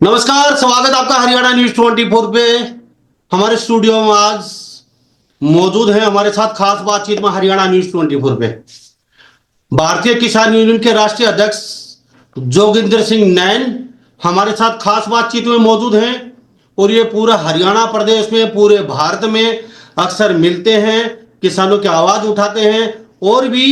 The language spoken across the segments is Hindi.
नमस्कार, स्वागत आपका हरियाणा न्यूज 24 पे। हमारे स्टूडियो में आज मौजूद हैं हमारे साथ खास बातचीत में हरियाणा न्यूज 24 पे भारतीय किसान यूनियन के राष्ट्रीय अध्यक्ष जोगिंदर सिंह नैन हमारे साथ खास बातचीत में मौजूद हैं। और ये पूरा हरियाणा प्रदेश में, पूरे भारत में अक्सर मिलते हैं, किसानों की आवाज उठाते हैं और भी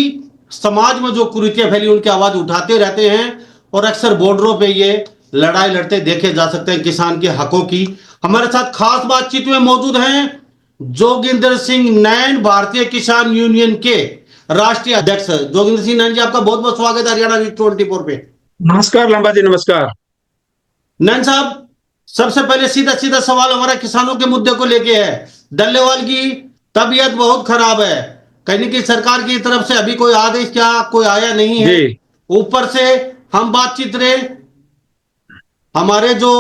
समाज में जो कुरीतियां फैली उनकी आवाज उठाते रहते हैं। और अक्सर बॉर्डरों पे ये लड़ाई लड़ते देखे जा सकते हैं किसान के हकों की। हमारे साथ खास बातचीत में मौजूद हैं जोगिंदर सिंह नैन, भारतीय किसान यूनियन के राष्ट्रीय अध्यक्ष। जोगिंदर सिंह नैन जी, आपका बहुत बहुत स्वागत है हरियाणा न्यूज 24 पे। नमस्कार लंबा जी, नमस्कार। नैन साहब, सबसे पहले सीधा सीधा सवाल हमारा किसानों के मुद्दे को लेके है। डल्लेवाल की तबीयत बहुत खराब है, कहीं कि सरकार की तरफ से अभी कोई आदेश क्या कोई आया नहीं है। ऊपर से हम बातचीत रहे, हमारे जो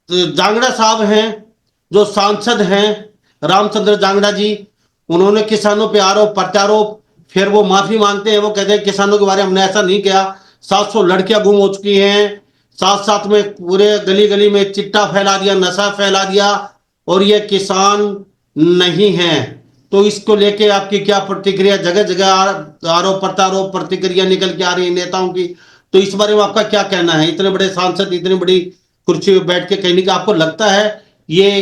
जांगड़ा साहब हैं, जो सांसद हैं रामचंद्र जांगड़ा जी, उन्होंने किसानों पे आरोप प्रत्यारोप, फिर वो माफी मांगते हैं। वो कहते हैं किसानों के बारे में हमने ऐसा नहीं किया। 700 लड़कियां गुम हो चुकी हैं, साथ साथ में पूरे गली गली में चिट्टा फैला दिया, नशा फैला दिया, और ये किसान नहीं है। तो इसको लेके आपकी क्या प्रतिक्रिया? जगह जगह आरोप प्रत्यारोप प्रतिक्रिया निकल के आ रही है नेताओं की, तो इस बारे में आपका क्या कहना है? इतने बड़े सांसद इतनी बड़ी कुर्सी पे बैठ के कहने का आपको लगता है ये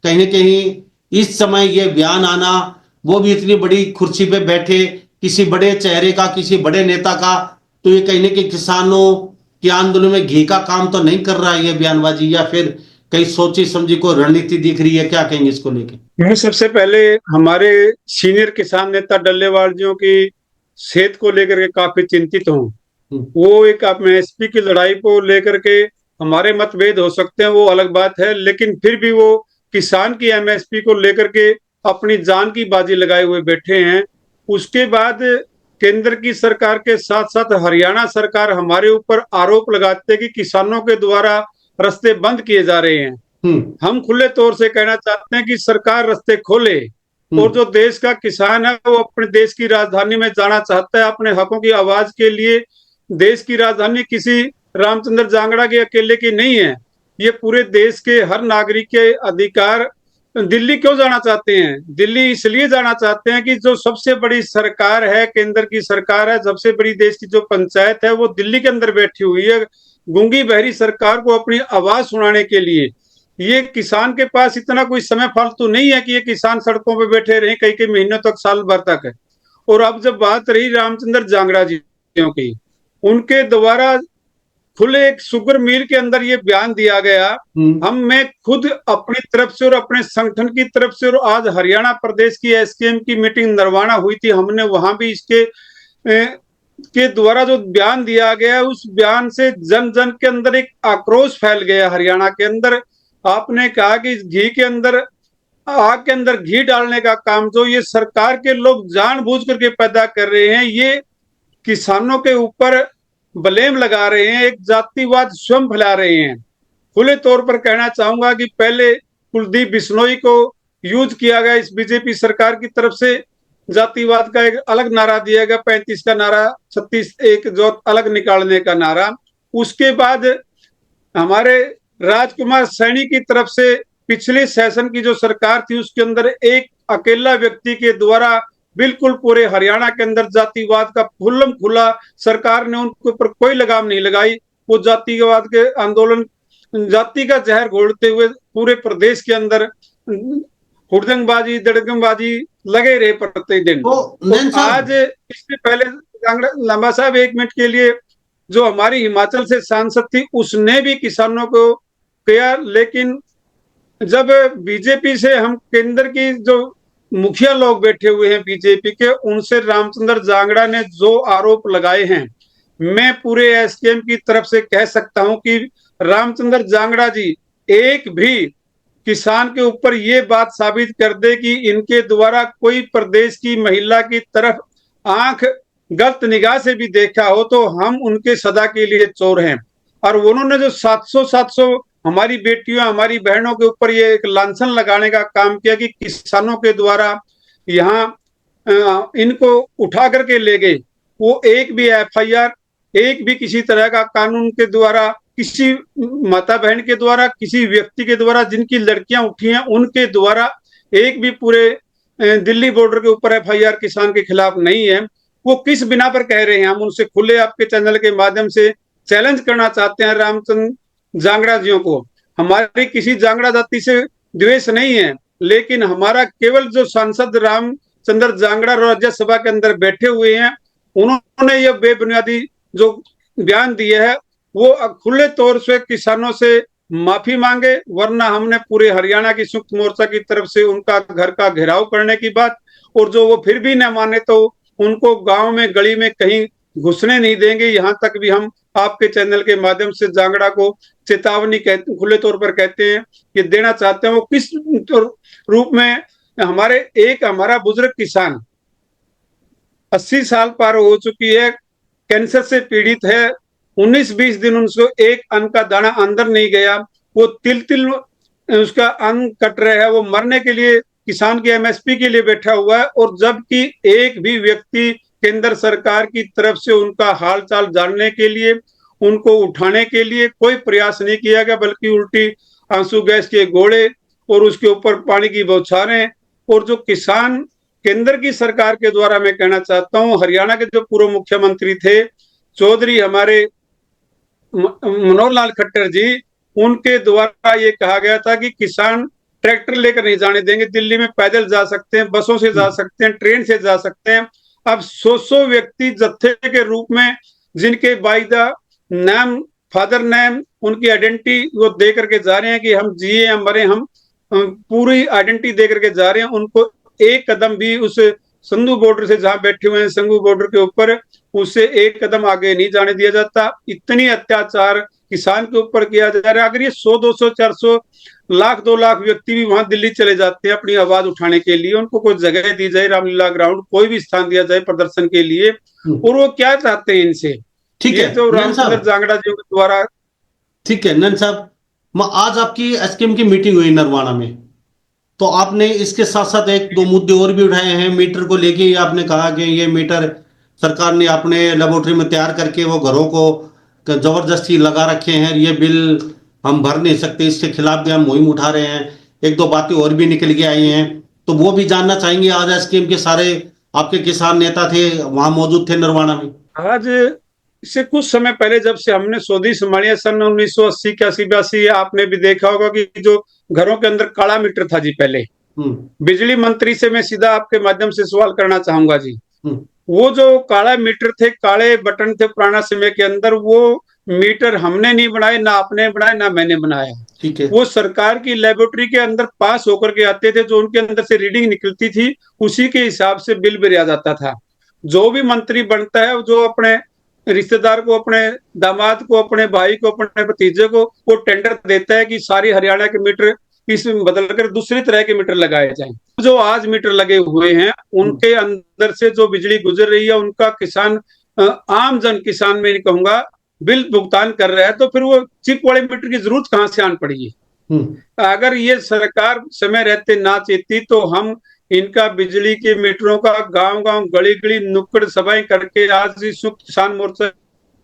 कहीं ना कहीं इस समय ये बयान आना, वो भी इतनी बड़ी कुर्सी पे बैठे किसी बड़े चेहरे का, किसी बड़े नेता का, तो ये कहीं ना कहीं किसानों के आंदोलन में घी का काम तो नहीं कर रहा है ये बयानबाजी, या फिर कहीं सोची समझी को रणनीति दिख रही है? क्या कहेंगे इसको लेके? मैं सबसे पहले हमारे सीनियर किसान नेता डल्लेवाल जियों की सेहत को लेकर के काफी चिंतित हूँ। वो एक एमएसपी की लड़ाई को लेकर के हमारे मतभेद हो सकते हैं, वो अलग बात है, लेकिन फिर भी वो किसान की एमएसपी को लेकर के अपनी जान की बाजी लगाए हुए बैठे हैं। उसके बाद केंद्र की सरकार के साथ साथ हरियाणा सरकार हमारे ऊपर आरोप लगाते हैं कि किसानों के द्वारा रास्ते बंद किए जा रहे हैं। हम खुले तौर से कहना चाहते हैं कि सरकार रास्ते खोले, और जो देश का किसान है वो अपने देश की राजधानी में जाना चाहता है अपने हकों की आवाज के लिए। देश की राजधानी किसी रामचंद्र जांगड़ा के अकेले की नहीं है, ये पूरे देश के हर नागरिक के अधिकार। दिल्ली क्यों जाना चाहते हैं? दिल्ली इसलिए जाना चाहते हैं कि जो सबसे बड़ी सरकार है, केंद्र की सरकार है, सबसे बड़ी देश की जो पंचायत है वो दिल्ली के अंदर बैठी हुई है, गूंगी बहरी सरकार को अपनी आवाज सुनाने के लिए। ये किसान के पास इतना कोई समय फालतू नहीं है कि ये किसान सड़कों पे बैठे रहे कई कई महीनों तक, साल भर तक है। और अब जब बात रही रामचंद्र जांगड़ा जी की, उनके द्वारा खुले एक शुगर मिल के अंदर ये बयान दिया गया। मैं खुद अपनी तरफ से और अपने संगठन की तरफ से, और आज हरियाणा प्रदेश की एसकेएम की मीटिंग नरवाना हुई थी, हमने वहां भी इसके के द्वारा जो बयान दिया गया, उस बयान से जन जन के अंदर एक आक्रोश फैल गया हरियाणा के अंदर। आपने कहा कि घी के अंदर, आग के अंदर घी डालने का काम जो ये सरकार के लोग जानबूझ करके पैदा कर रहे हैं, ये किसानों के ऊपर ब्लेम लगा रहे हैं, एक जातिवाद स्वयं फैला रहे हैं। खुले तौर पर कहना चाहूंगा कि पहले कुलदीप बिश्नोई को यूज किया गया इस बीजेपी सरकार की तरफ से, जातिवाद का एक अलग नारा दिया गया, 35 का नारा, 36 एक जो अलग निकालने का नारा। उसके बाद हमारे राजकुमार सैनी की तरफ से पिछले सेशन की जो सरकार थी उसके अंदर एक अकेला व्यक्ति के द्वारा बिल्कुल पूरे हरियाणा के अंदर जातिवाद का खुल्लम खुला, सरकार ने उनके ऊपर कोई लगाम नहीं लगाई। वो जातिवाद के आंदोलन, जाति का जहर घोलते हुए पूरे प्रदेश के अंदर हुड़दंगबाजी दड़गमबाजी लगे रहे प्रतिदिन। तो आज इससे पहले लंबा साहब, 1 मिनट के लिए, जो हमारी हिमाचल से सांसद थी उसने भी किसानों को किया, लेकिन जब बीजेपी से हम केंद्र की जो मुखिया लोग बैठे हुए हैं बीजेपी के, उनसे रामचंद्र जांगड़ा ने जो आरोप लगाए हैं, मैं पूरे एसकेएम की तरफ से कह सकता हूं कि रामचंद्र जांगड़ा जी एक भी किसान के ऊपर ये बात साबित कर दे कि इनके द्वारा कोई प्रदेश की महिला की तरफ आंख गलत निगाह से भी देखा हो तो हम उनके सदा के लिए चोर हैं। और उन्होंने जो 700 हमारी बेटियों, हमारी बहनों के ऊपर ये एक लांछन लगाने का काम किया कि किसानों के द्वारा यहाँ इनको उठा करके ले गए, वो एक भी एफआईआर, एक भी किसी तरह का कानून के द्वारा किसी माता बहन के द्वारा, किसी व्यक्ति के द्वारा, जिनकी लड़कियां उठी हैं उनके द्वारा एक भी पूरे दिल्ली बॉर्डर के ऊपर एफआईआर किसान के खिलाफ नहीं है। वो किस बिना पर कह रहे हैं, हम उनसे खुले आपके चैनल के माध्यम से चैलेंज करना चाहते हैं रामचंद्र जांगड़ा जियों को। हमारी किसी जांगड़ा जाति से द्वेष नहीं है, लेकिन हमारा केवल जो सांसद रामचंद्र जांगड़ा राज्यसभा के अंदर बैठे हुए हैं, उन्होंने ये बेबुनियादी जो बयान दिए है, वो खुले तौर से किसानों से माफी मांगे, वरना हमने पूरे हरियाणा की संयुक्त मोर्चा की तरफ से उनका घर का घेराव करने की बात, और जो वो फिर भी न माने तो उनको गांव में गली में कहीं घुसने नहीं देंगे। यहाँ तक भी हम आपके चैनल के माध्यम से जांगड़ा को चेतावनी कहते, खुले तौर पर कहते हैं, ये देना चाहते हैं। वो किस रूप में, हमारा बुजुर्ग किसान 80 साल पार हो चुकी है, कैंसर से पीड़ित है, 19-20 दिन उनको एक अन्न का दाना अंदर नहीं गया, वो तिल तिल उसका अन्न कट रहा है, वो मरने के लिए किसान की एमएसपी के लिए बैठा हुआ है, और जबकि एक भी व्यक्ति केंद्र सरकार की तरफ से उनका हाल चाल जानने के लिए, उनको उठाने के लिए कोई प्रयास नहीं किया गया, बल्कि उल्टी आंसू गैस के गोले और उसके ऊपर पानी की बौछारें। और जो किसान केंद्र की सरकार के द्वारा, मैं कहना चाहता हूं, हरियाणा के जो पूर्व मुख्यमंत्री थे चौधरी हमारे मनोहर लाल खट्टर जी, उनके द्वारा ये कहा गया था कि किसान ट्रैक्टर लेकर नहीं जाने देंगे, दिल्ली में पैदल जा सकते हैं, बसों से जा सकते हैं, ट्रेन से जा सकते हैं। अब 100 व्यक्ति जत्थे के रूप में, जिनके बाय द नाम, फादर नेम, उनकी आइडेंटिटी वो दे करके जा रहे हैं कि हम जिए हम मरे, हम पूरी आइडेंटिटी दे करके जा रहे हैं, उनको एक कदम भी उस संधू बॉर्डर से, जहां बैठे हुए हैं संधू बॉर्डर के ऊपर, उससे एक कदम आगे नहीं जाने दिया जाता। इतनी अत्याचार किसान के ऊपर किया जा रहा है। अगर ये 100, 200, 400 लाख, 2 लाख व्यक्ति भी वहां दिल्ली चले जाते हैं अपनी आवाज उठाने के लिए, उनको कोई जगह दी जाए, रामलीला ग्राउंड, कोई भी स्थान दिया जाए प्रदर्शन के लिए, और वो क्या चाहते हैं इनसे? ठीक है, जो रामचंद्र जांगड़ा जी के द्वारा। ठीक है नंद साहब, आज आपकी एसकेएम की मीटिंग हुई नरवाना में, तो आपने इसके साथ साथ एक दो मुद्दे और भी उठाए हैं। मीटर को लेके ही आपने कहा कि ये मीटर सरकार ने अपने लेबोरेटरी में तैयार करके वो घरों को जबरदस्ती लगा रखे हैं, ये बिल हम भर नहीं सकते, इसके खिलाफ भी हम मुहिम उठा रहे हैं। एक दो बातें और भी निकल के आई हैं, तो वो भी जानना चाहेंगे। आज एसकेएम के सारे आपके किसान नेता थे, वहां मौजूद थे नरवाना में। आज इससे कुछ समय पहले जब से हमने सोधी संभालिया, सन 1980 के 82, आपने भी देखा होगा कि जो घरों के अंदर काला मीटर था जी पहले, बिजली मंत्री से मैं सीधा आपके माध्यम से सवाल करना चाहूंगा जी, वो जो काला मीटर थे, काले बटन थे पुराना समय के अंदर, वो मीटर हमने नहीं बनाए, ना आपने बनाए, ना मैंने बनाया। ठीक है, वो सरकार की लेबोरेटरी के अंदर पास होकर के आते थे, जो उनके अंदर से रीडिंग निकलती थी उसी के हिसाब से बिल भरा जाता था। जो भी मंत्री बनता है, जो अपने रिश्तेदार को, अपने दामाद को, अपने भाई को, अपने भतीजे को वो टेंडर देता है कि सारी हरियाणा के मीटर इसमें बदलकर दूसरी तरह के मीटर लगाए जाएं। जो आज मीटर लगे हुए हैं उनके अंदर से जो बिजली गुजर रही है, उनका किसान, आम जन किसान में नहीं कहूंगा, बिल भुगतान कर रहा है, तो फिर वो चिप वाले मीटर की जरूरत कहां से आन पड़ी है? अगर ये सरकार समय रहते ना चेती तो हम इनका बिजली के मीटरों का गांव गांव, गली गली, नुक्कड़ सभाएं करके, आज इस किसान मोर्चा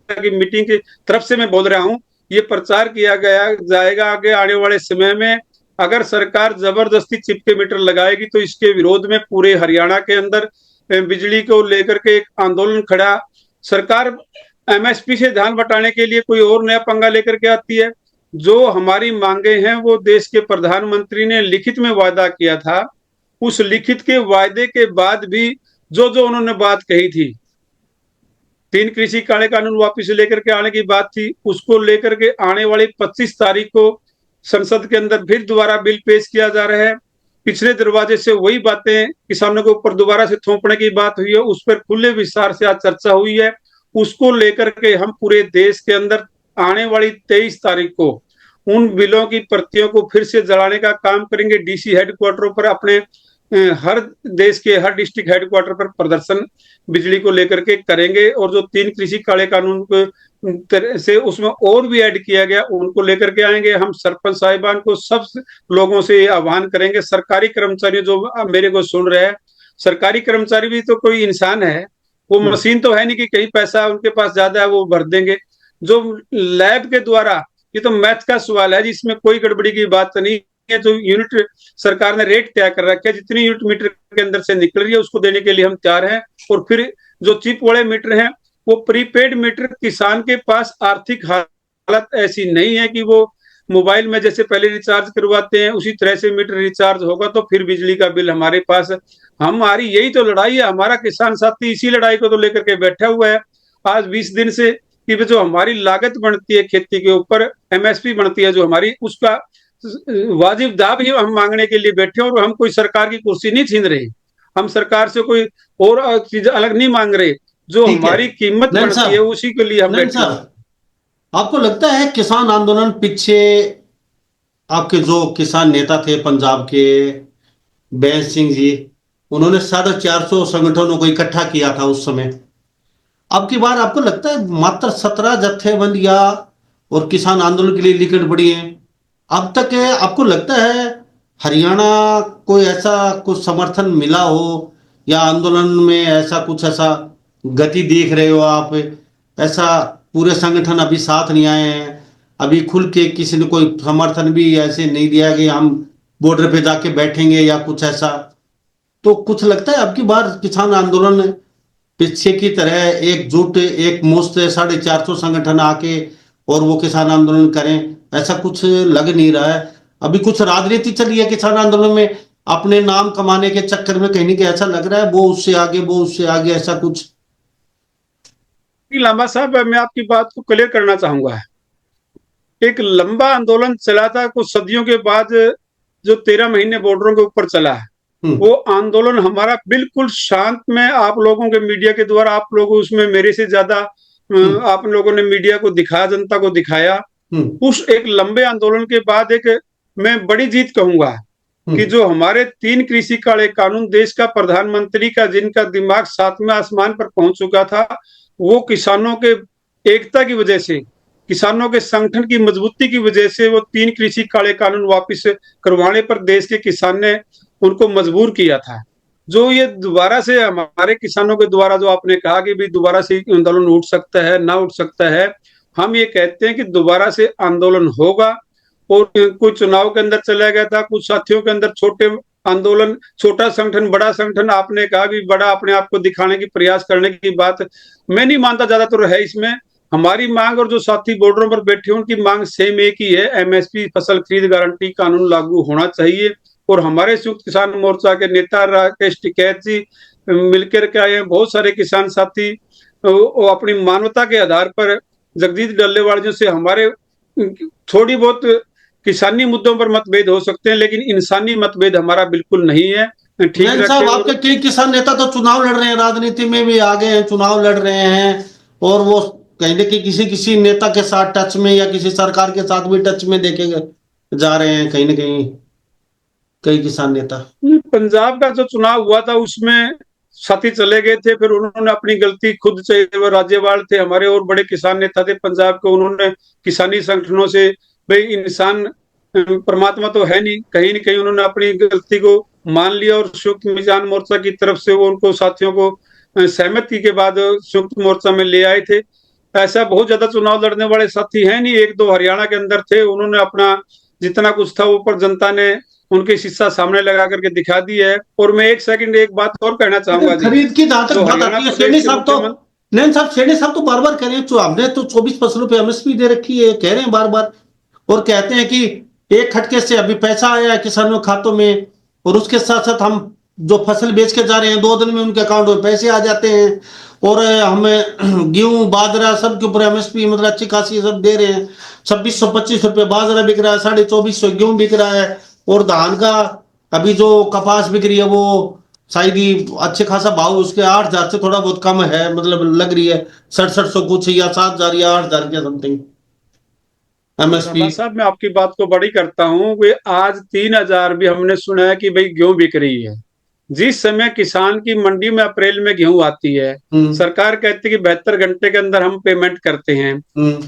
की मीटिंग की तरफ से मैं बोल रहा हूं, ये प्रचार किया गया जाएगा आगे आने वाले समय में। अगर सरकार जबरदस्ती चिप के मीटर लगाएगी तो इसके विरोध में पूरे हरियाणा के अंदर बिजली को लेकर के एक आंदोलन खड़ा। सरकार एमएसपी से ध्यान बटाने के लिए कोई और नया पंगा लेकर के आती है। जो हमारी मांगे हैं वो देश के प्रधानमंत्री ने लिखित में वादा किया था, उस लिखित के वायदे के बाद भी जो जो उन्होंने बात कही थी, 3 कृषि काले कानून वापिस लेकर के आने की बात थी, उसको लेकर के आने वाली 25 तारीख को संसद के अंदर फिर दोबारा बिल पेश किया जा रहा है। पिछले दरवाजे से वही बातें किसानों के ऊपर दोबारा से थोपने की बात हुई है, उस पर खुले विस्तार से आज चर्चा हुई है। उसको लेकर के हम पूरे देश के अंदर आने वाली 23 तारीख को उन बिलों की प्रतियों को फिर से जलाने का काम करेंगे। डीसी हेडक्वार्टरों पर, अपने हर देश के हर डिस्ट्रिक्ट हेडक्वार्टर पर प्रदर्शन बिजली को लेकर के करेंगे। और जो 3 कृषि काले कानून से उसमें और भी ऐड किया गया, उनको लेकर के आएंगे। हम सरपंच साहिबान को, सब लोगों से आह्वान करेंगे, सरकारी कर्मचारी जो मेरे को सुन रहे हैं, सरकारी कर्मचारी भी तो कोई इंसान है, वो मशीन तो है नहीं कि कहीं पैसा उनके पास ज्यादा है वो भर देंगे। जो लैब के द्वारा, ये तो मैथ का सवाल है जिसमें कोई गड़बड़ी की बात नहीं है, जो यूनिट सरकार ने रेट तय कर रखा है, जितनी यूनिट मीटर के अंदर से निकल रही है उसको देने के लिए हम तैयार हैं। और फिर जो चिप वाले मीटर हैं, वो प्रीपेड मीटर, किसान के पास आर्थिक हालत ऐसी नहीं है कि वो मोबाइल में जैसे पहले रिचार्ज करवाते हैं उसी तरह से मीटर रिचार्ज होगा तो फिर बिजली का बिल हमारे पास। हमारी यही तो लड़ाई है, हमारा किसान साथी इसी लड़ाई को तो लेकर के बैठा हुआ है आज 20 दिन से, कि जो हमारी लागत बढ़ती है खेती के ऊपर, एमएसपी बढ़ती है जो हमारी, उसका वाजिब दाम ही हम मांगने के लिए बैठे हैं। और हम कोई सरकार की कुर्सी नहीं छीन रहे, हम सरकार से कोई और चीज अलग नहीं मांग रहे, जो ठीक है हमारी कीमत नैन बढ़ती है साहब। उसी के लिए हम नैन बैठे हैं। साहब, आपको लगता है किसान आंदोलन पीछे आपके जो किसान नेता थे पंजाब के, बैंस सिंह जी, उन्होंने 450 संगठनों को इकट्ठा किया था उस समय। अब की बार आपको लगता है मात्र 17 जत्थेबंद या और किसान आंदोलन के लिए निकल पड़ी हैं? अब तक आपको लगता है हरियाणा को ऐसा कुछ समर्थन मिला हो, या आंदोलन में ऐसा कुछ ऐसा गति देख रहे हो आप? ऐसा पूरे संगठन अभी साथ नहीं आए हैं, अभी खुल के किसी ने कोई समर्थन भी ऐसे नहीं दिया कि हम बॉर्डर पे जाके बैठेंगे या कुछ ऐसा? तो कुछ लगता है अब की बार किसान आंदोलन पीछे की तरह एकजुट एक मुश्त 450 संगठन आके और वो किसान आंदोलन करें, ऐसा कुछ लग नहीं रहा है? अभी कुछ राजनीति चली है किसान आंदोलन में, अपने नाम कमाने के चक्कर में कहीं नहीं, कहीं ऐसा लग रहा है वो उससे आगे वो उससे आगे, ऐसा कुछ? लांबा साहब, मैं आपकी बात को क्लियर करना चाहूंगा। एक लंबा आंदोलन चला था कुछ सदियों के बाद, जो 13 महीने बॉर्डरों के ऊपर चला है, वो आंदोलन हमारा बिल्कुल शांत में, आप लोगों के मीडिया के द्वारा, आप लोग उसमें मेरे से ज्यादा आप लोगों ने मीडिया को दिखाया, जनता को दिखाया। उस एक लंबे आंदोलन के बाद एक मैं बड़ी जीत कहूंगा कि जो हमारे 3 कृषि काले कानून, देश का प्रधानमंत्री का जिनका दिमाग 7वें आसमान पर पहुंच चुका था, वो किसानों के एकता की वजह से, किसानों के संगठन की मजबूती की वजह से वो 3 कृषि काले कानून वापस करवाने पर देश के किसान ने उनको मजबूर किया था। जो ये दोबारा से हमारे किसानों के द्वारा, जो आपने कहा कि भी दोबारा से आंदोलन उठ सकता है ना उठ सकता है, हम ये कहते हैं कि दोबारा से आंदोलन होगा। और कुछ चुनाव के अंदर चला गया था, कुछ साथियों के अंदर छोटे आंदोलन, छोटा संगठन बड़ा संगठन, आपने कहा भी बड़ा अपने आप को दिखाने की प्रयास करने की बात मैं नहीं मानता ज्यादातर है इसमें। हमारी मांग और जो साथी बॉर्डरों पर बैठे हैं उनकी मांग सेम एक ही है, एमएसपी फसल खरीद गारंटी कानून लागू होना चाहिए। और हमारे संयुक्त किसान मोर्चा के नेता राकेश टिकैत जी मिलकर के आए हैं, बहुत सारे किसान साथी, वो अपनी मानवता के आधार पर जगदीश डल्लेवाल जी से हमारे थोड़ी बहुत किसानी मुद्दों पर मतभेद हो सकते हैं, लेकिन इंसानी मतभेद हमारा बिल्कुल नहीं है। ठीक नैन रखे। साहब, आपके कई किसान नेता तो चुनाव लड़ रहे हैं, राजनीति में भी आ गए हैं, चुनाव लड़ रहे हैं, और वो कहीं ना कहीं किसी किसी नेता के साथ टच में या किसी सरकार के साथ भी टच में देखे जा रहे हैं कहीं ना कहीं कई किसान नेता। पंजाब का जो चुनाव हुआ था उसमें साथी चले गए थे, फिर उन्होंने अपनी गलती खुद से, वो राज्यपाल थे हमारे और बड़े किसान नेता थे पंजाब के, उन्होंने किसानी संगठनों से, भाई इंसान परमात्मा तो है नहीं, कहीं ना कहीं उन्होंने अपनी गलती को मान लिया और संयुक्त किसान मोर्चा की तरफ से वो उनको साथियों को सहमति के बाद संयुक्त मोर्चा में ले आए थे। ऐसा बहुत ज्यादा चुनाव लड़ने वाले साथी हैं नहीं, 1-2 हरियाणा के अंदर थे, उन्होंने अपना जितना कुछ था ऊपर जनता ने उनके शीशा सामने लगा करके दिखा दी है। और मैं एक सेकंड एक बात और कहना चाहूंगा जी, खरीद की जहां तक जो बात हरियाणा आती है, प्रदेश शेरनी के साहब तो, मुख्यमंत्री, नैन साहब शेरनी साहब तो बार बार कह रहे हैं, तो हमने तो 24 फसलों पे एमएसपी दे रखी है, कह रहे हैं बार बार, और कहते हैं कि एक खटके से अभी पैसा आया है किसानों के खातों में, और उसके साथ साथ हम जो फसल बेच के जा रहे हैं 2 दिन में उनके अकाउंट में पैसे आ जाते हैं, और हमें गेहूं बाजरा सब के ऊपर एमएसपी मतलब अच्छी खासी सब दे रहे हैं। 2625 रुपये बाजरा बिक रहा है, 2450 गेहूं बिक रहा है, और धान का अभी जो कपास बिक रही है वो शायद ही अच्छे खासा भाव उसके 8,000 से थोड़ा बहुत कम है, मतलब लग रही है 6700 कुछ या 7,000 या 8,000 के समथिंग एमएसपी। साहब मैं आपकी बात को बड़ी करता हूँ, वे आज 3,000 भी हमने सुना है कि भाई गेहूं बिक रही है। जिस समय किसान की मंडी में अप्रैल में गेहूं आती है, सरकार कहती है कि 72 घंटे के अंदर हम पेमेंट करते हैं,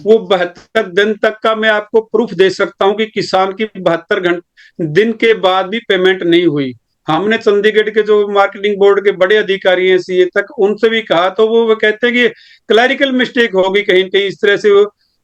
वो 72 दिन तक का मैं आपको प्रूफ दे सकता हूं कि किसान की 72 दिन के बाद भी पेमेंट नहीं हुई। हमने चंडीगढ़ के जो मार्केटिंग बोर्ड के बड़े अधिकारी हैं सीए तक, उनसे भी कहा, तो वो कहते हैं कि क्लैरिकल मिस्टेक होगी कहीं कहीं, इस तरह से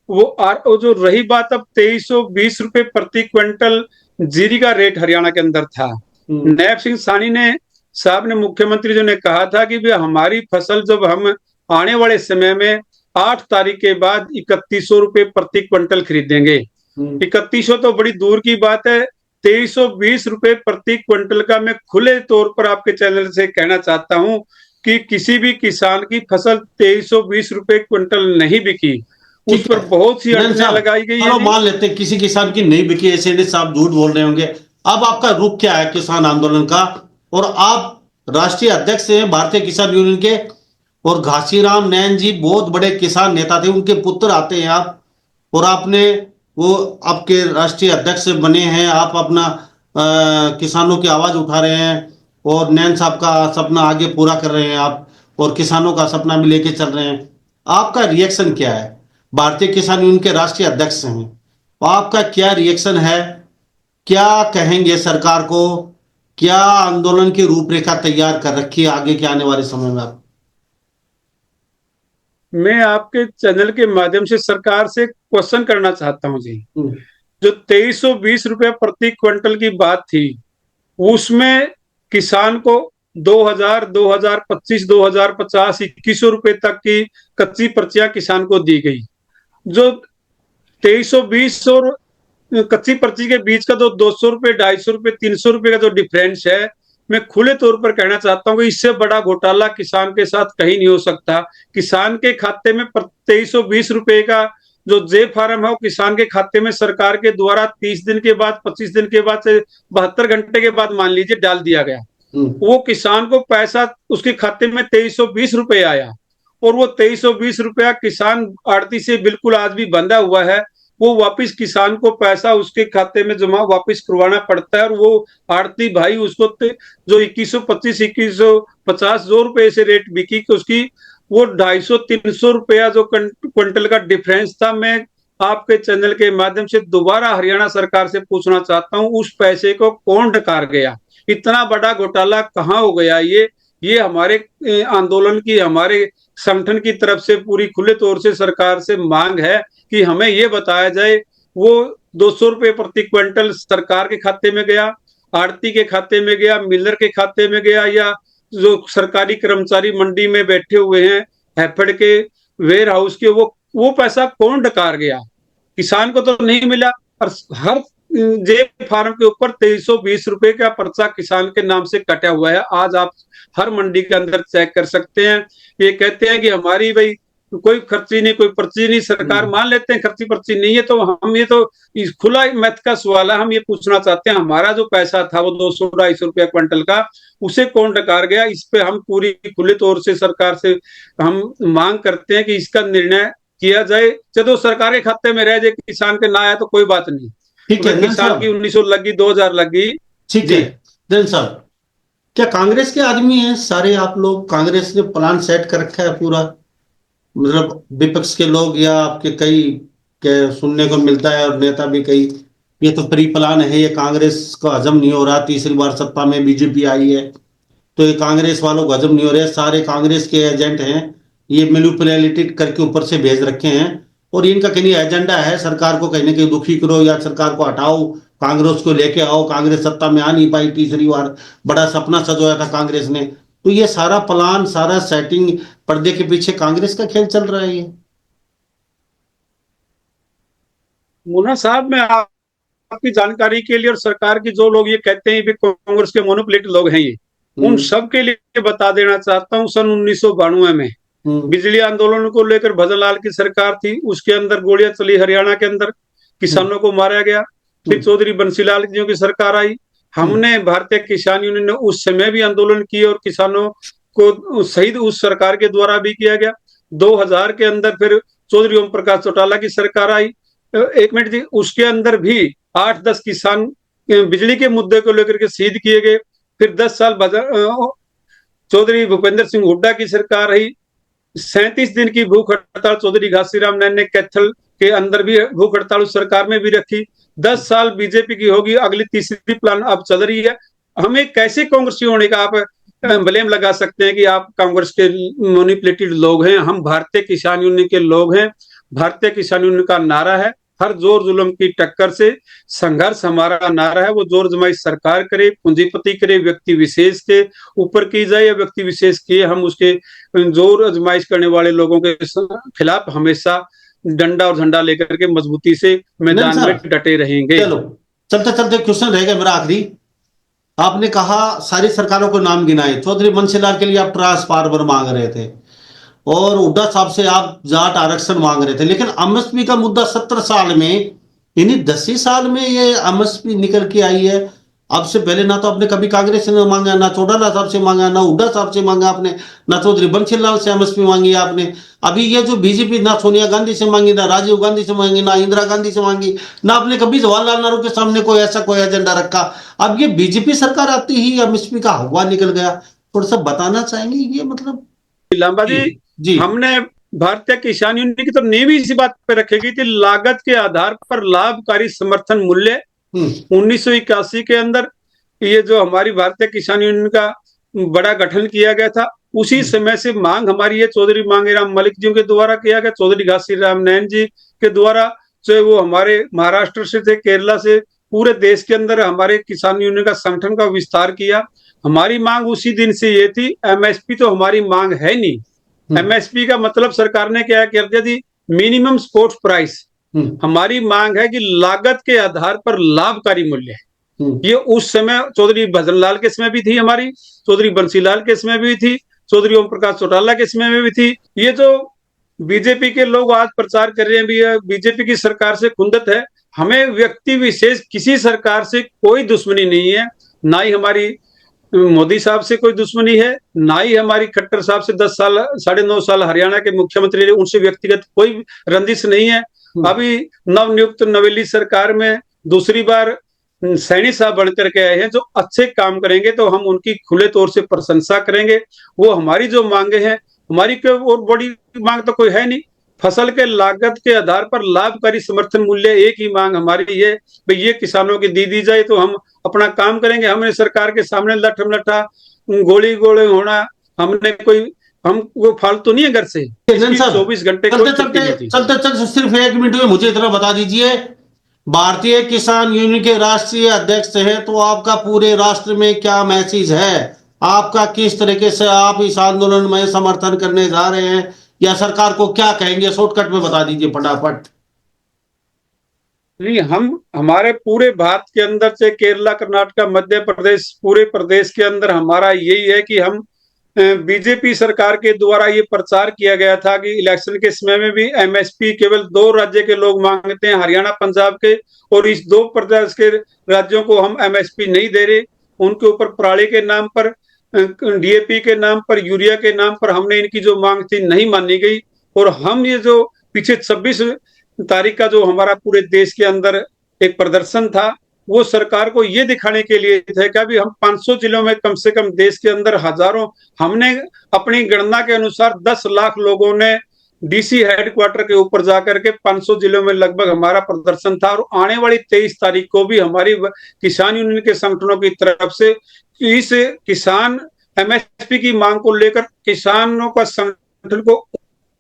वो जो रही बात, अब 2320 रुपए प्रति क्विंटल जीरी का रेट हरियाणा के अंदर था। नायब सिंह सानी ने साहब ने, मुख्यमंत्री जो ने कहा था कि भाई हमारी फसल जब हम आने वाले समय में 8 तारीख के बाद 3100 रुपए प्रति क्विंटल खरीदेंगे। 3100 तो बड़ी दूर की बात है, 2320 रुपए प्रति क्विंटल का मैं खुले तौर पर आपके चैनल से कहना चाहता हूं कि किसी भी किसान की फसल 2320 रुपए क्विंटल नहीं बिकी। उस पर बहुत सी अड़चनें लगाई गई है। चलो मान लेते हैं किसी किसान की नहीं बिकी, ऐसे नहीं साहब झूठ बोल रहे होंगे। अब आपका रुख क्या है किसान आंदोलन का? और आप राष्ट्रीय अध्यक्ष हैं भारतीय किसान यूनियन के, और घासीराम नैन जी बहुत बड़े किसान नेता थे, उनके पुत्र आते हैं आप, और आपने वो आपके राष्ट्रीय अध्यक्ष बने हैं, आप अपना किसानों की आवाज उठा रहे हैं और नैन साहब का सपना आगे पूरा कर रहे हैं आप, और किसानों का सपना भी लेके चल रहे हैं। आपका रिएक्शन क्या है? भारतीय किसान यूनियन के राष्ट्रीय अध्यक्ष हैं, तो आपका क्या रिएक्शन है? क्या कहेंगे सरकार को? क्या आंदोलन की रूपरेखा तैयार कर रखी है आगे के आने वाले समय में आप? मैं आपके चैनल के माध्यम से सरकार से क्वेश्चन करना चाहता हूं जी। जो 2320 रुपए प्रति क्विंटल की बात थी, उसमें किसान को 2000, 2025, 2050, 2100 रुपए तक की कच्ची पर्चियां किसान को दी गई। जो 2320 और कच्ची पर्ची के बीच का जो 200 रुपए, 250 रुपए, 300 रुपए का जो डिफरेंस है, मैं खुले तौर पर कहना चाहता हूं कि इससे बड़ा घोटाला किसान के साथ कहीं नहीं हो सकता। किसान के खाते में 2320 रुपए का जो जे फार्म है, वो किसान के खाते में सरकार के द्वारा 30 दिन के बाद, 25 दिन के बाद से 72 घंटे के बाद मान लीजिए डाल दिया गया। वो किसान को पैसा उसके खाते में 2320 रुपए आया, और वो 2320 रुपया किसान आड़ती से बिल्कुल आज भी बंधा हुआ है। वो वापस किसान को पैसा उसके खाते में जमा वापस करवाना पड़ता है, और वो आड़ती भाई उसको जो 2125, 2150 जो रुपए से रेट बिकी, उसकी वो 250, 300 रुपया जो क्विंटल का डिफरेंस था। मैं आपके चैनल के माध्यम से दोबारा हरियाणा सरकार से पूछना चाहता हूं, उस पैसे को कौन डकार गया? इतना बड़ा घोटाला कहाँ हो गया? ये हमारे आंदोलन की, हमारे संगठन की तरफ से पूरी खुले तौर से सरकार से मांग है कि हमें ये बताया जाए, वो 200 रुपए प्रति क्विंटल सरकार के खाते में गया, आड़ती के खाते में गया, मिलर के खाते में गया, या जो सरकारी कर्मचारी मंडी में बैठे हुए हैं, हैफेड के वेयर हाउस के, वो पैसा कौन डकार गया? किसान को तो नहीं मिला। और हर जे फार्म के ऊपर 2320 रुपए का पर्चा किसान के नाम से कटा हुआ है। आज आप हर मंडी के अंदर चेक कर सकते हैं। ये कहते हैं कि हमारी भाई कोई खर्ची नहीं, कोई पर्ची नहीं, सरकार मान लेते हैं खर्ची पर्ची नहीं है। तो हम ये तो खुला मैथ का सवाल है, हम ये पूछना चाहते हैं, हमारा जो पैसा था वो 200, 250 रुपया क्विंटल का, उसे कौन डकार गया? इस पे हम पूरी खुले तौर से सरकार से हम मांग करते हैं कि इसका निर्णय किया जाए। चलो सरकार के खाते में रह जाए, किसान के ना आया तो कोई बात नहीं। ठीक है, किसान की 1900 लगी, 2000 लगी। ठीक है दिन साहब, क्या कांग्रेस के आदमी हैं सारे आप लोग? कांग्रेस ने प्लान सेट कर रखा है पूरा, मतलब विपक्ष के लोग या आपके कई के सुनने को मिलता है, और नेता भी कई, ये तो प्री प्लान है, ये कांग्रेस को हजम नहीं हो रहा, तीसरी बार सत्ता में बीजेपी आई है तो ये कांग्रेस वालों को हजम नहीं हो रहे, सारे कांग्रेस के एजेंट हैं, ये मैनिपुलेट करके ऊपर से भेज रखे हैं, और इनका कहीं एजेंडा है सरकार को कहीं ना कहीं दुखी करो या सरकार को हटाओ, कांग्रेस को लेके आओ। कांग्रेस सत्ता में आ नहीं पाई तीसरी बार, बड़ा सपना सजोया था कांग्रेस ने, तो ये सारा प्लान, सारा सेटिंग, पर्दे के पीछे कांग्रेस का खेल चल रहा है ये। मुन्ना साहब, मैं आपकी जानकारी के लिए, और सरकार की जो लोग ये कहते हैं भी कांग्रेस के मोनोपोलिट लोग हैं, ये उन सब के लिए बता देना चाहता हूँ, सन 1992 में बिजली आंदोलन को लेकर भजन लाल की सरकार थी, उसके अंदर गोलियां चली, हरियाणा के अंदर किसानों को मारा गया। फिर चौधरी बंसीलाल जी की सरकार आई, हमने भारतीय किसान यूनियन ने उस समय भी आंदोलन किए, और किसानों को शहीद उस सरकार के द्वारा भी किया गया। 2000 के अंदर फिर चौधरी ओम प्रकाश चौटाला की सरकार आई। एक मिनट जी, उसके अंदर भी 8-10 किसान बिजली के मुद्दे को लेकर के शहीद किए गए। फिर 10 साल चौधरी भूपेंद्र सिंह हुड्डा की सरकार रही। 37 दिन की भूख हड़ताल चौधरी घासीराम नैन ने कैथल के अंदर भी भूख हड़ताल उस सरकार में भी रखी। 10 साल बीजेपी की होगी, अगली तीसरी प्लान अब चल रही है। हमें कैसे कांग्रेसी होने का आप ब्लेम लगा सकते हैं कि आप कांग्रेस के मैनिपुलेटेड लोग हैं? हम भारतीय किसान यूनियन के लोग हैं। भारतीय किसान यूनियन का नारा है। हर जोर जुल्म की टक्कर से संघर्ष हमारा नारा है। वो जोर जमाइश सरकार करे, पूंजीपति करे, व्यक्ति विशेष के ऊपर की जाए या व्यक्ति विशेष की, हम उसके जोर आजमाइश करने वाले लोगों के खिलाफ हमेशा डंडा और झंडा लेकर के मजबूती से मैदान में डटे रहेंगे। चलो चलते चलते क्वेश्चन रहेगा मेरा आखिरी। आपने कहा सारी सरकारों को नाम गिनाए, चौधरी बंसीलाल के लिए आप ट्रांसफार्मर मांग रहे थे और हुड्डा साहब से आप जाट आरक्षण मांग रहे थे, लेकिन एमएसपी का मुद्दा 17 साल में, यानी 10 ही साल में ये एमएसपी निकल के आई है। अब से पहले ना तो आपने कभी कांग्रेस से मांगा, ना चौटाला साहब से मांगा, ना हुड्डा साहब से मांगा आपने, ना चौधरी बंसीलाल से एमएसपी मांगी आपने। अभी ये जो बीजेपी ना सोनिया गांधी से मांगी, ना राजीव गांधी से मांगी, ना इंदिरा गांधी से मांगी, ना आपने कभी जवाहरलाल नेहरू के सामने कोई ऐसा कोई एजेंडा रखा। अब ये बीजेपी सरकार आती ही एमएसपी का हवा निकल गया। थोड़ा सा बताना चाहेंगे ये मतलब? लांबा जी, हमने भारतीय किसान यूनियन की तो नींव इसी बात पे रखेगी थी, लागत के आधार पर लाभकारी समर्थन मूल्य। 1981 के अंदर ये जो हमारी भारतीय किसान यूनियन का बड़ा गठन किया गया था, उसी समय से मांग हमारी है। चौधरी मांगेराम मलिक जी के द्वारा किया गया, चौधरी घासीराम नैन जी के द्वारा, चाहे वो हमारे महाराष्ट्र से थे, केरला से, पूरे देश के अंदर हमारे किसान यूनियन का संगठन का विस्तार किया। हमारी मांग उसी दिन से ये थी। एमएसपी तो हमारी मांग है नहीं। एमएसपी का मतलब सरकार ने क्या कर दिया थी, मिनिमम सपोर्ट प्राइस। हमारी मांग है कि लागत के आधार पर लाभकारी मूल्य है। ये उस समय चौधरी भजनलाल के समय भी थी हमारी, चौधरी बंसीलाल के समय भी थी, चौधरी ओम प्रकाश चौटाला के समय में भी थी। ये जो बीजेपी के लोग आज प्रचार कर रहे हैं भी, बीजेपी की सरकार से खुंदत है। हमें व्यक्ति विशेष किसी सरकार से कोई दुश्मनी नहीं है, ना ही हमारी मोदी साहब से कोई दुश्मनी है, ना ही हमारी खट्टर साहब से 10 साल 9.5 साल हरियाणा के मुख्यमंत्री रहे, उनसे व्यक्तिगत कोई रंजिश नहीं है। अभी नवनियुक्त नवेली सरकार में दूसरी बार सैनी साहब बनकर के आए हैं, जो अच्छे काम करेंगे तो हम उनकी खुले तौर से प्रशंसा करेंगे। वो हमारी जो मांगे हैं, हमारी कोई और बड़ी मांग तो कोई है नहीं। फसल के लागत के आधार पर लाभकारी समर्थन मूल्य, एक ही मांग हमारी है भाई, ये किसानों की दी जाए तो हम अपना काम करेंगे। हमने सरकार के सामने लठम लठा गोली गोले होना, हमने कोई, हम वो फालतू नहीं है घर से। 24 घंटे चलते सिर्फ 1 मिनट में मुझे इतना बता दीजिए, भारतीय किसान यूनियन के राष्ट्रीय अध्यक्ष है तो आपका पूरे राष्ट्र में क्या मैसेज है? आपका किस तरीके से आप इस आंदोलन में समर्थन करने जा रहे हैं, या सरकार को क्या कहेंगे? शॉर्टकट में बता दीजिए फटाफट। नहीं, हम हमारे पूरे भारत के अंदर से केरला, कर्नाटक, मध्य प्रदेश, पूरे प्रदेश के अंदर हमारा यही है कि हम बीजेपी सरकार के द्वारा ये प्रचार किया गया था कि इलेक्शन के समय में भी एमएसपी केवल 2 राज्य के लोग मांगते हैं, हरियाणा पंजाब के, और इस 2 प्रदेश के राज्यों को हम एमएसपी नहीं दे रहे। उनके ऊपर पराली के नाम पर, डीएपी के नाम पर, यूरिया के नाम पर हमने इनकी जो मांग थी नहीं मानी गई। और हम ये जो पीछे 26 तारीख का जो हमारा पूरे देश के अंदर एक प्रदर्शन था, वो सरकार को ये दिखाने के लिए था कि अभी हम 500 जिलों में कम से कम देश के अंदर हजारों, हमने अपनी गणना के अनुसार 10 लाख लोगों ने डीसी हेडक्वार्टर के ऊपर जाकर के 500 जिलों में लगभग हमारा प्रदर्शन था। और आने वाली 23 तारीख को भी हमारी किसान यूनियन के संगठनों की तरफ से इस किसान एमएसपी की मांग को लेकर किसानों का संगठन को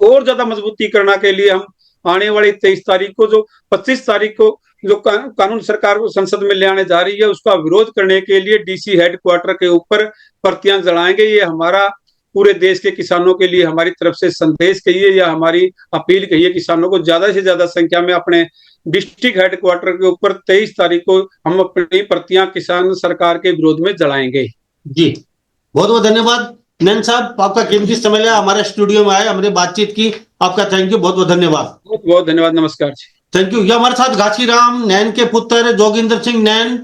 और ज्यादा मजबूती करने के लिए हम आने वाली 23 तारीख को, जो 25 तारीख को जो कानून सरकार संसद में ले आने जा रही है, उसका विरोध करने के लिए डीसी हेडक्वार्टर के ऊपर प्रतियां जलाएंगे। ये हमारा पूरे देश के किसानों के लिए हमारी तरफ से संदेश कहिए या हमारी अपील कहिए। किसानों को ज्यादा से ज्यादा संख्या में अपने डिस्ट्रिक्ट हेडक्वार्टर के ऊपर 23 तारीख को हम अपनी प्रतियां किसान सरकार के विरोध में जलाएंगे। जी, बहुत बहुत धन्यवाद नैन साहब, आपका कीमती समय लिया, हमारे स्टूडियो में आए, हमने बातचीत की, आपका थैंक यू, बहुत बहुत धन्यवाद। बहुत बहुत धन्यवाद, नमस्कार जी, थैंक यू। ये हमारे साथ घासीराम नैन के पुत्र जोगिंदर सिंह नैन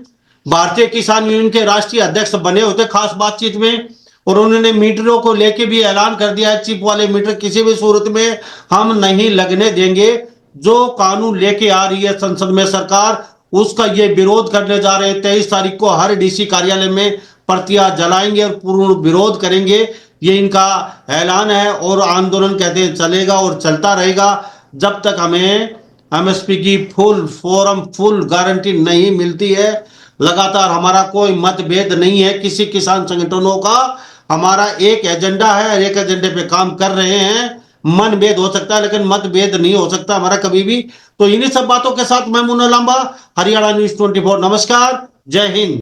भारतीय किसान यूनियन के राष्ट्रीय अध्यक्ष बने होते खास बातचीत में, और उन्होंने मीटरों को लेके भी ऐलान कर दिया है, चिप वाले मीटर किसी भी सूरत में हम नहीं लगने देंगे। जो कानून लेके आ रही है संसद में सरकार, उसका ये विरोध करने जा रहे हैं। 23 तारीख को हर डीसी कार्यालय में प्रतियां जलाएंगे और पूर्ण विरोध करेंगे, ये इनका ऐलान है। और आंदोलन कहते हैं चलेगा और चलता रहेगा जब तक हमें एमएसपी की फुल गारंटी नहीं मिलती है। लगातार हमारा कोई मतभेद नहीं है किसी किसान संगठनों का, हमारा एक एजेंडा है और एक एजेंडे पे काम कर रहे हैं। मनभेद हो सकता है लेकिन मतभेद नहीं हो सकता हमारा कभी भी। तो इन्हीं सब बातों के साथ मैं मुन्ना लांबा, हरियाणा न्यूज़ 24। नमस्कार, जय हिंद।